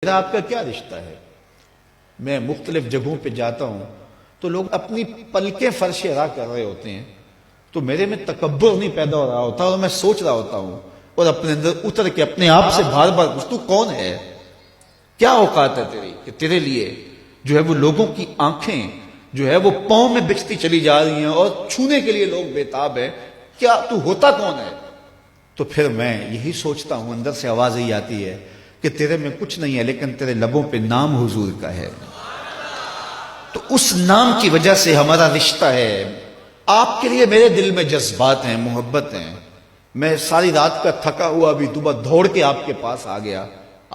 میرا آپ کا کیا رشتہ ہے؟ میں مختلف جگہوں پہ جاتا ہوں تو لوگ اپنی پلکیں فرش راہ کر رہے ہوتے ہیں، تو میرے میں تکبر نہیں پیدا ہو رہا ہوتا، اور میں سوچ رہا ہوتا ہوں اور اپنے اندر اتر کے اپنے آپ سے بار بار پوچھتا ہوں کون ہے؟ کیا اوقات ہے تیری کہ تیرے لیے جو ہے وہ لوگوں کی آنکھیں جو ہے وہ پاؤں میں بچتی چلی جا رہی ہیں اور چھونے کے لیے لوگ بےتاب ہیں؟ کیا تو ہوتا کون ہے؟ تو پھر میں یہی سوچتا ہوں، اندر سے آواز یہی آتی ہے کہ تیرے میں کچھ نہیں ہے، لیکن تیرے لبوں پہ نام حضور کا ہے، تو اس نام کی وجہ سے ہمارا رشتہ ہے۔ آپ کے لیے میرے دل میں جذبات ہیں، محبت ہیں۔ میں ساری رات کا تھکا ہوا بھی صبح دوڑ کے آپ کے پاس آ گیا۔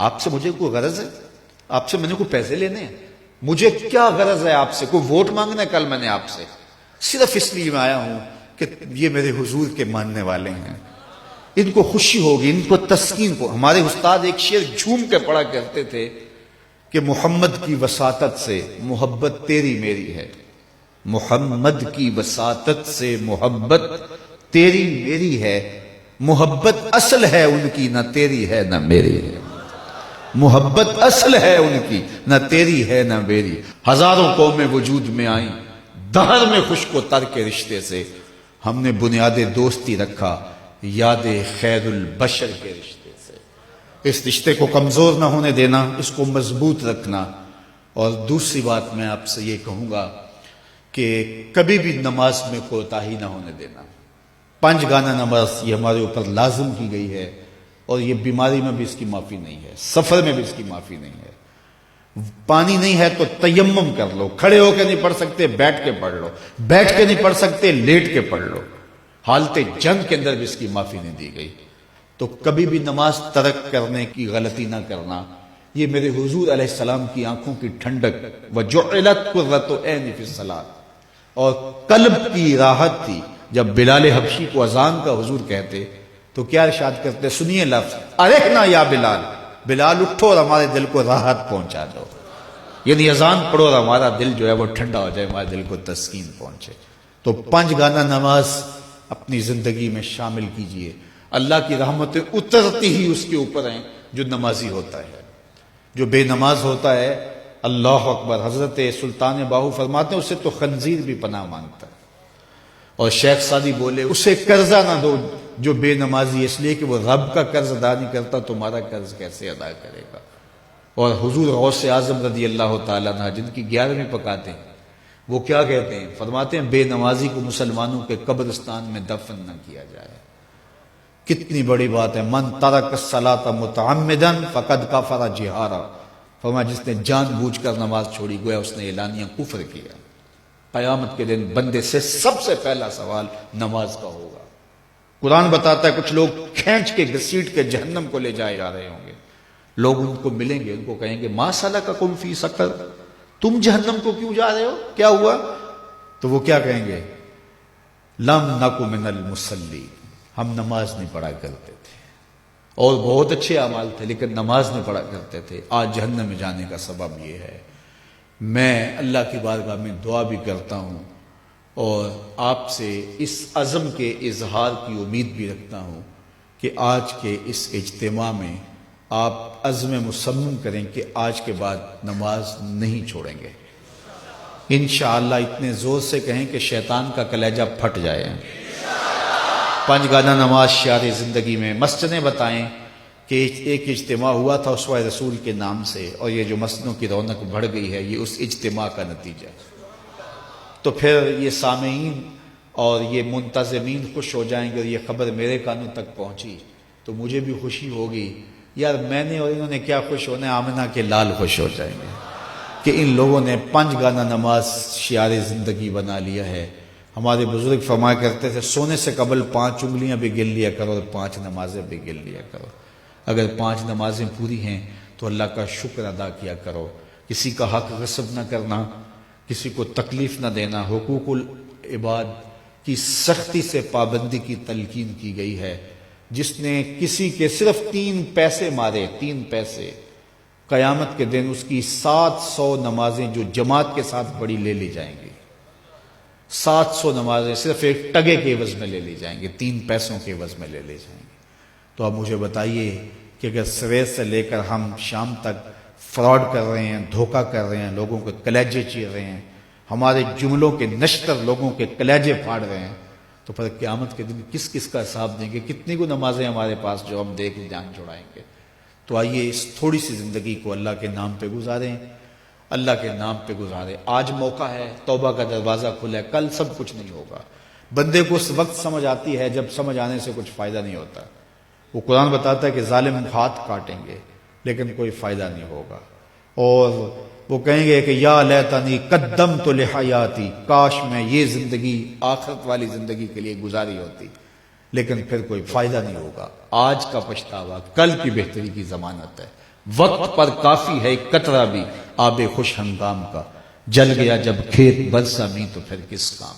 آپ سے مجھے کوئی غرض ہے؟ آپ سے میں نے کوئی پیسے لینے ہیں؟ مجھے کیا غرض ہے آپ سے؟ کوئی ووٹ مانگنا ہے کل میں نے آپ سے؟ صرف اس لیے میں آیا ہوں کہ یہ میرے حضور کے ماننے والے ہیں، ان کو خوشی ہوگی، ان کو تسکین کو۔ ہمارے استاد ایک شعر جھوم کے پڑھا کرتے تھے کہ محمد کی وساطت سے محبت تیری میری ہے، محمد کی وساطت سے محبت تیری میری ہے، محبت اصل ہے ان کی نہ تیری ہے نہ میری ہے، محبت اصل ہے ان کی نہ تیری ہے نہ میری۔ ہزاروں قومیں وجود میں آئیں دہر میں خشک و تر کے رشتے سے، ہم نے بنیاد دوستی رکھا یاد خیر البشر کے رشتے سے۔ اس رشتے کو کمزور نہ ہونے دینا، اس کو مضبوط رکھنا۔ اور دوسری بات میں آپ سے یہ کہوں گا کہ کبھی بھی نماز میں کوتاہی نہ ہونے دینا۔ 5 گانا نماز یہ ہمارے اوپر لازم کی گئی ہے، اور یہ بیماری میں بھی اس کی معافی نہیں ہے، سفر میں بھی اس کی معافی نہیں ہے۔ پانی نہیں ہے تو تیمم کر لو، کھڑے ہو کے نہیں پڑھ سکتے بیٹھ کے پڑھ لو، بیٹھ کے نہیں پڑھ سکتے لیٹ کے پڑھ لو۔ حالت جنگ کے اندر بھی اس کی معافی نہیں دی گئی۔ تو کبھی بھی نماز ترک کرنے کی غلطی نہ کرنا۔ یہ میرے حضور علیہ السلام کی آنکھوں کی ٹھنڈک وَجُعِلَتْ قُرَّةُ عَيْنِ فِي الصَّلَاةِ، اور قلب کی راحت تھی۔ جب بلال حبشی کو اذان کا حضور کہتے تو کیا ارشاد کرتے؟ سنیے لفظ ارحنا یا بلال، بلال اٹھو اور ہمارے دل کو راحت پہنچا دو، یعنی اذان پڑھو اور ہمارا دل جو ہے وہ ٹھنڈا ہو جائے، ہمارے دل کو تسکین پہنچے۔ تو 5 گانا نماز اپنی زندگی میں شامل کیجئے۔ اللہ کی رحمتیں اترتی ہی اس کے اوپر ہیں جو نمازی ہوتا ہے۔ جو بے نماز ہوتا ہے، اللہ اکبر، حضرت سلطان باہو فرماتے ہیں اسے تو خنزیر بھی پناہ مانگتا ہے۔ اور شیخ سعدی بولے اسے قرضہ نہ دو جو بے نمازی ہے، اس لیے کہ وہ رب کا قرض ادا نہیں کرتا، تمہارا قرض کیسے ادا کرے گا۔ اور حضور غوث اعظم رضی اللہ تعالیٰ عنہ جن کی 11ویں پکاتے ہیں، وہ کیا کہتے ہیں؟ فرماتے ہیں بے نمازی کو مسلمانوں کے قبرستان میں دفن نہ کیا جائے۔ کتنی بڑی بات ہے، من ترک الصلاۃ متعمدا فقد کفر جہارا، فرمایا جس نے جان بوجھ کر نماز چھوڑی گویا اس نے اعلانیہ کفر کیا۔ قیامت کے دن بندے سے سب سے پہلا سوال نماز کا ہوگا۔ قرآن بتاتا ہے کچھ لوگ کھینچ کے گھسیٹ کے جہنم کو لے جائے جا رہے ہوں گے، لوگ ان کو ملیں گے، ان کو کہیں گے ما سلککم فی سقر، تم جہنم کو کیوں جا رہے ہو، کیا ہوا؟ تو وہ کیا کہیں گے؟ لم نک من المصلی، ہم نماز نہیں پڑھا کرتے تھے، اور بہت اچھے اعمال تھے لیکن نماز نہیں پڑھا کرتے تھے، آج جہنم میں جانے کا سبب یہ ہے۔ میں اللہ کی بارگاہ میں دعا بھی کرتا ہوں اور آپ سے اس عزم کے اظہار کی امید بھی رکھتا ہوں کہ آج کے اس اجتماع میں آپ عزم مصمم کریں کہ آج کے بعد نماز نہیں چھوڑیں گے انشاءاللہ۔ اتنے زور سے کہیں کہ شیطان کا کلیجہ پھٹ جائے۔ 5 گانا نماز شعار زندگی میں۔ مسجدیں بتائیں کہ ایک اجتماع ہوا تھا اسوہ رسول کے نام سے، اور یہ جو مسجدوں کی رونق بڑھ گئی ہے یہ اس اجتماع کا نتیجہ ہے۔ تو پھر یہ سامعین اور یہ منتظمین خوش ہو جائیں گے، اور یہ خبر میرے کانوں تک پہنچی تو مجھے بھی خوشی ہوگی، یار میں نے اور انہوں نے کیا خوش ہونا ہے، آمنہ کے لال خوش ہو جائیں گے کہ ان لوگوں نے 5 گانا نماز شعار زندگی بنا لیا ہے۔ ہمارے بزرگ فرمایا کرتے تھے سونے سے قبل 5 انگلیاں بھی گن لیا کرو اور 5 نمازیں بھی گن لیا کرو۔ اگر 5 نمازیں پوری ہیں تو اللہ کا شکر ادا کیا کرو۔ کسی کا حق غصب نہ کرنا، کسی کو تکلیف نہ دینا، حقوق العباد کی سختی سے پابندی کی تلقین کی گئی ہے۔ جس نے کسی کے صرف 3 پیسے مارے، 3 پیسے، قیامت کے دن اس کی 700 نمازیں جو جماعت کے ساتھ پڑھی لے لی جائیں گی۔ 700 نمازیں صرف ایک ٹگے کے عوض میں لے لی جائیں گی، 3 پیسوں کے عوض میں لے لی جائیں گی۔ تو اب مجھے بتائیے کہ اگر سویر سے لے کر ہم شام تک فراڈ کر رہے ہیں، دھوکہ کر رہے ہیں، لوگوں کے کلیجے چیر رہے ہیں، ہمارے جملوں کے نشتر لوگوں کے کلیجے پھاڑ رہے ہیں، تو پھر قیامت کے دن کس کس کا حساب دیں گے؟ کتنی کو نمازیں ہمارے پاس جو ہم دیکھ جان چھڑائیں گے؟ تو آئیے اس تھوڑی سی زندگی کو اللہ کے نام پہ گزاریں، اللہ کے نام پہ گزاریں۔ آج موقع ہے، توبہ کا دروازہ کھلا ہے، کل سب کچھ نہیں ہوگا۔ بندے کو اس وقت سمجھ آتی ہے جب سمجھ آنے سے کچھ فائدہ نہیں ہوتا۔ وہ قرآن بتاتا ہے کہ ظالم ہاتھ کاٹیں گے لیکن کوئی فائدہ نہیں ہوگا، اور وہ کہیں گے کہ یا لیتنی قدمت لحیاتی، کاش میں یہ زندگی آخرت والی زندگی کے لیے گزاری ہوتی، لیکن پھر کوئی فائدہ نہیں ہوگا۔ آج کا پچھتاوا کل کی بہتری کی ضمانت ہے۔ وقت پر کافی ہے ایک قطرہ بھی آب خوش ہنگام کا، جل گیا جب کھیت برسا میں تو پھر کس کام۔